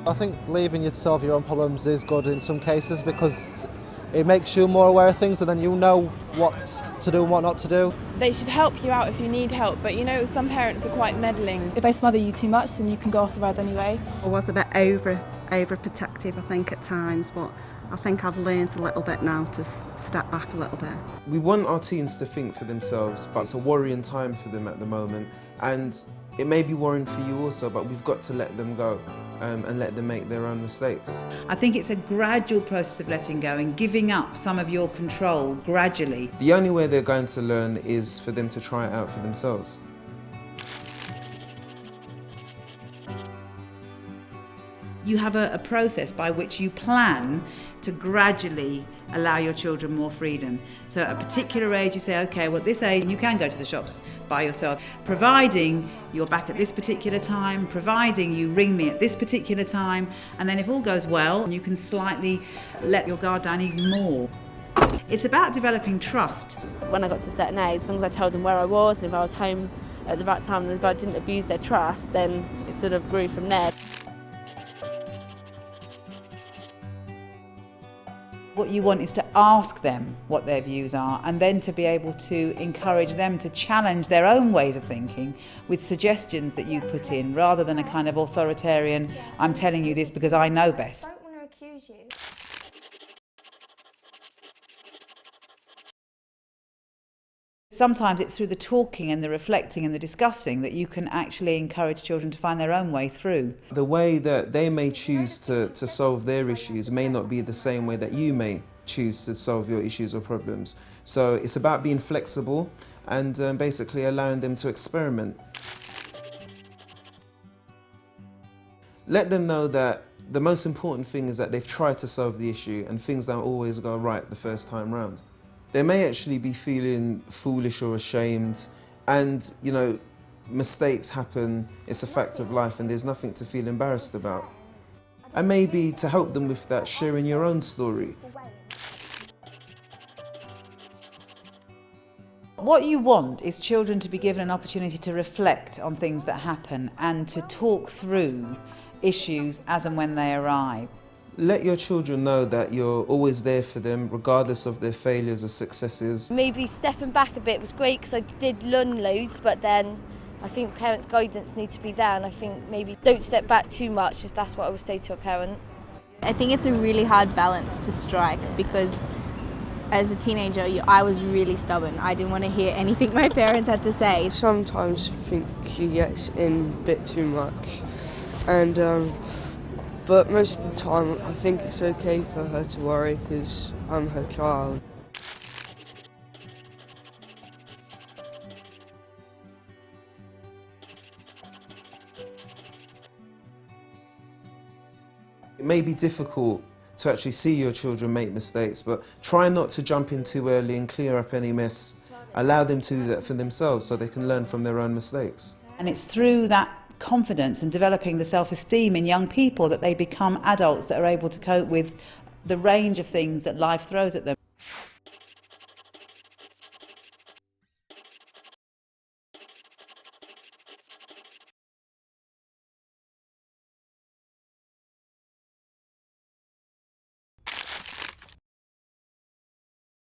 I think leaving you to solve your own problems is good in some cases because it makes you more aware of things and then you know what to do and what not to do. They should help you out if you need help, but you know some parents are quite meddling. If they smother you too much then you can go off the rails anyway. I was a bit overprotective I think at times, but I think I've learned a little bit now to step back a little bit. We want our teens to think for themselves, but it's a worrying time for them at the moment, and it may be worrying for you also, but we've got to let them go and let them make their own mistakes. I think it's a gradual process of letting go and giving up some of your control gradually. The only way they're going to learn is for them to try it out for themselves. You have a process by which you plan to gradually allow your children more freedom. So at a particular age you say, okay, well at this age you can go to the shops by yourself, providing you're back at this particular time, providing you ring me at this particular time, and then if all goes well you can slightly let your guard down even more. It's about developing trust. When I got to a certain age, as long as I told them where I was and if I was home at the right time and if I didn't abuse their trust, then it sort of grew from there. What you want is to ask them what their views are and then to be able to encourage them to challenge their own ways of thinking with suggestions that you put in, rather than a kind of authoritarian, I'm telling you this because I know best. I don't want to accuse you. Sometimes it's through the talking and the reflecting and the discussing that you can actually encourage children to find their own way through. The way that they may choose to solve their issues may not be the same way that you may choose to solve your issues or problems. So it's about being flexible and basically allowing them to experiment. Let them know that the most important thing is that they've tried to solve the issue and things don't always go right the first time round. They may actually be feeling foolish or ashamed, and you know, mistakes happen, it's a fact of life and there's nothing to feel embarrassed about. And maybe to help them with that, sharing your own story. What you want is children to be given an opportunity to reflect on things that happen and to talk through issues as and when they arrive. Let your children know that you're always there for them, regardless of their failures or successes. Maybe stepping back a bit was great because I did learn loads, but then I think parents' guidance needs to be there, and I think maybe don't step back too much, if that's what I would say to a parent. I think it's a really hard balance to strike because as a teenager I was really stubborn. I didn't want to hear anything my parents had to say. Sometimes I think she gets in a bit too much, and but most of the time I think it's okay for her to worry because I'm her child. It may be difficult to actually see your children make mistakes, but try not to jump in too early and clear up any mess. Allow them to do that for themselves so they can learn from their own mistakes. And it's through that confidence and developing the self-esteem in young people that they become adults that are able to cope with the range of things that life throws at them.